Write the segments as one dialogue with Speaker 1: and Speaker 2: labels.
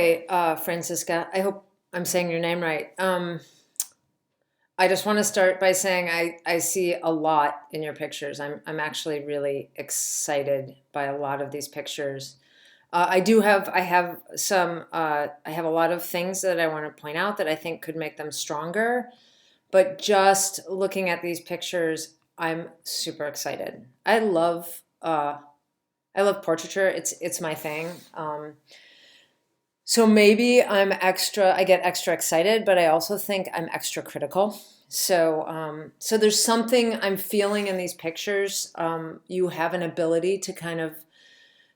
Speaker 1: Hey, Francisca, I hope I'm saying your name right. I just want to start by saying I see a lot in your pictures. I'm actually really excited by a lot of these pictures. I have a lot of things that I want to point out that I think could make them stronger. But just looking at these pictures, I'm super excited. I love portraiture. It's my thing. So maybe I get extra excited, but I also think I'm extra critical. So there's something I'm feeling in these pictures. You have an ability to kind of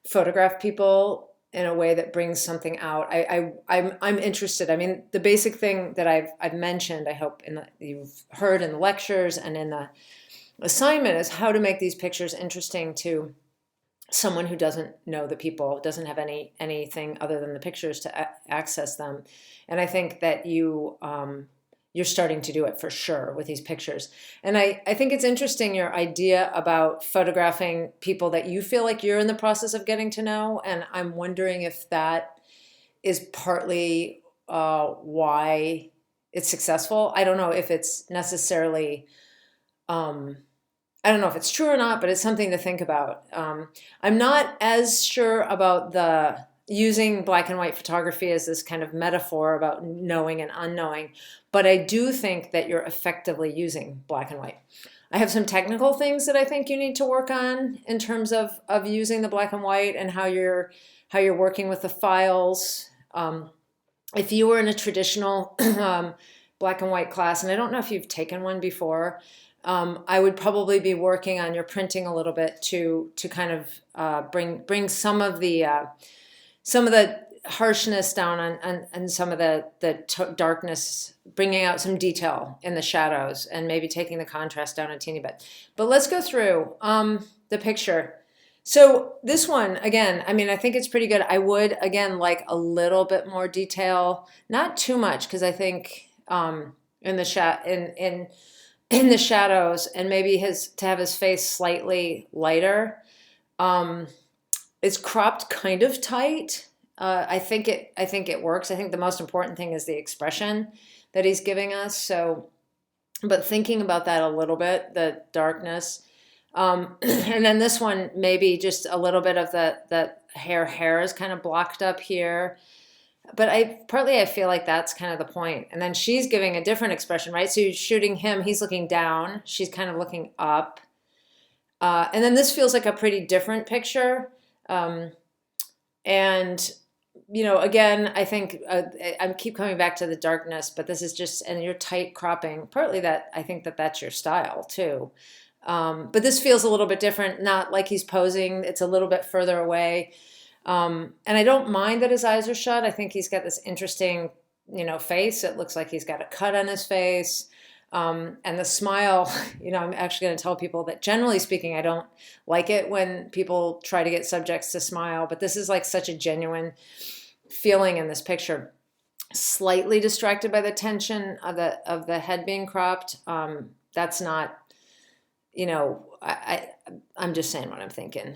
Speaker 1: photograph people in a way that brings something out. I'm interested. I mean, the basic thing that I've mentioned, I hope you've heard in the lectures and in the assignment is how to make these pictures interesting to someone who doesn't know the people, doesn't have anything other than the pictures to access them. And I think that you're starting to do it for sure with these pictures. And I think it's interesting your idea about photographing people that you feel like you're in the process of getting to know. And I'm wondering if that is partly why it's successful. I don't know if it's necessarily I don't know if it's true or not, but it's something to think about. I'm not as sure about the using black and white photography as this kind of metaphor about knowing and unknowing, but I do think that you're effectively using black and white. I have some technical things that I think you need to work on in terms of using the black and white and how you're working with the files. If you were in a traditional black and white class, and I don't know if you've taken one before, I would probably be working on your printing a little bit to kind of bring some of the harshness down and some of the darkness, bringing out some detail in the shadows and maybe taking the contrast down a teeny bit. But let's go through the picture. So this one, again, I mean, I think it's pretty good. I would, again, like a little bit more detail, not too much, because I think in in the shadows, and maybe to have his face slightly lighter. It's cropped kind of tight. I think it works. I think the most important thing is the expression that he's giving us. So, but thinking about that a little bit, the darkness, and then this one maybe just a little bit of the hair is kind of blocked up here. But I feel like that's kind of the point. And then she's giving a different expression, right? So you're shooting him, he's looking down, she's kind of looking up. And then this feels like a pretty different picture. And, again, I think I keep coming back to the darkness, but this is just, and you're tight cropping, partly that I think that that's your style too. But this feels a little bit different, not like he's posing, it's a little bit further away. And I don't mind that his eyes are shut. I think he's got this interesting, face. It looks like he's got a cut on his face. And the smile, I'm actually going to tell people that generally speaking, I don't like it when people try to get subjects to smile, but this is like such a genuine feeling in this picture. Slightly distracted by the tension of the head being cropped. That's not, I'm just saying what I'm thinking.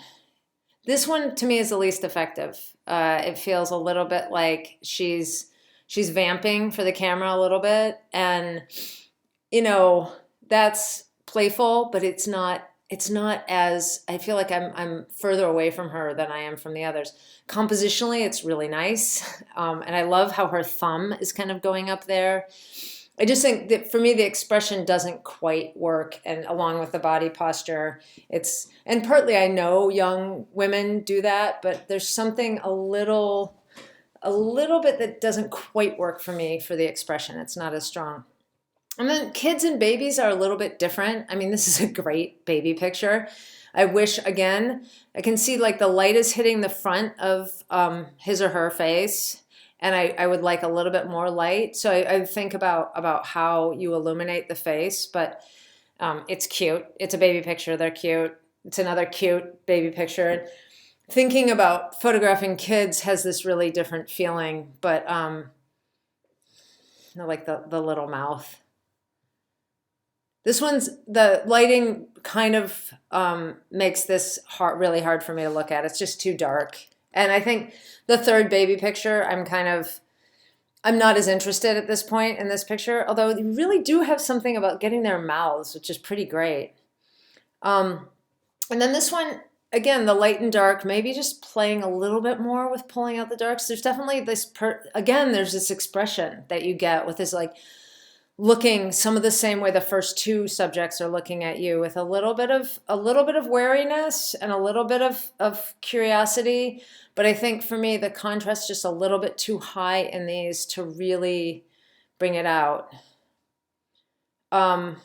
Speaker 1: This one to me is the least effective. It feels a little bit like she's vamping for the camera a little bit, and that's playful, but it's not. It's not as, I feel like I'm further away from her than I am from the others. Compositionally, it's really nice, and I love how her thumb is kind of going up there. I just think that for me, the expression doesn't quite work, and along with the body posture, and partly I know young women do that, but there's something a little bit that doesn't quite work for me for the expression. It's not as strong. And then kids and babies are a little bit different. I mean, this is a great baby picture. I wish, again, I can see like the light is hitting the front of his or her face. And I would like a little bit more light. So I think about how you illuminate the face, but it's cute. It's a baby picture. They're cute. It's another cute baby picture. Thinking about photographing kids has this really different feeling, but like the little mouth. This one's, the lighting kind of makes this really hard for me to look at. It's just too dark. And I think the third baby picture, I'm not as interested at this point in this picture, although you really do have something about getting their mouths, which is pretty great. And then this one, again, the light and dark, maybe just playing a little bit more with pulling out the darks. There's definitely this, again, there's this expression that you get with this like looking some of the same way the first two subjects are looking at you, with a little bit of wariness and a little bit of curiosity. But I think for me, the contrast just a little bit too high in these to really bring it out. And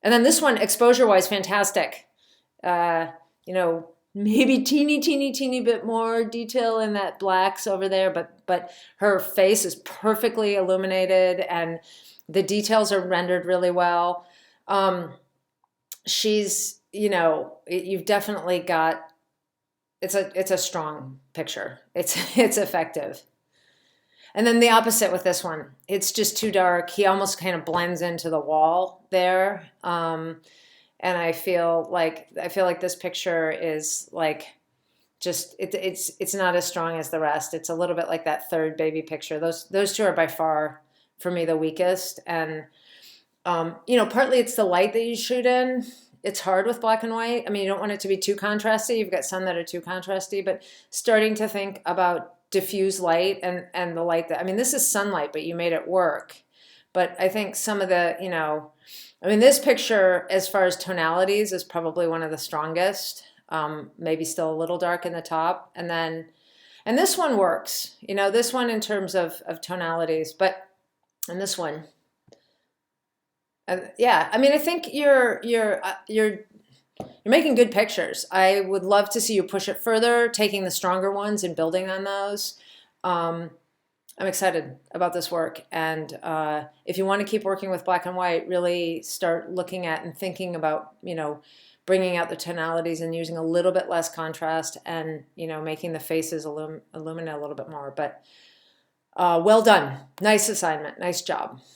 Speaker 1: then this one, exposure-wise, fantastic. Maybe teeny bit more detail in that blacks over there, but her face is perfectly illuminated and the details are rendered really well. You've definitely got, it's a strong picture. It's effective. And then the opposite with this one, it's just too dark. He almost kind of blends into the wall there. And I feel like this picture is like it's not as strong as the rest. It's a little bit like that third baby picture. Those two are by far for me the weakest. And partly it's the light that you shoot in. It's hard with black and white. I mean, you don't want it to be too contrasty. You've got some that are too contrasty, but starting to think about diffuse light and the light that, I mean, this is sunlight, but you made it work. But I think some of the, this picture, as far as tonalities, is probably one of the strongest. Maybe still a little dark in the top. And this one works, this one in terms of tonalities, and this one, yeah, I mean, I think you're making good pictures. I would love to see you push it further, taking the stronger ones and building on those. I'm excited about this work. And if you want to keep working with black and white, really start looking at and thinking about, bringing out the tonalities and using a little bit less contrast and, making the faces illuminate a little bit more. But well done. Nice assignment. Nice job.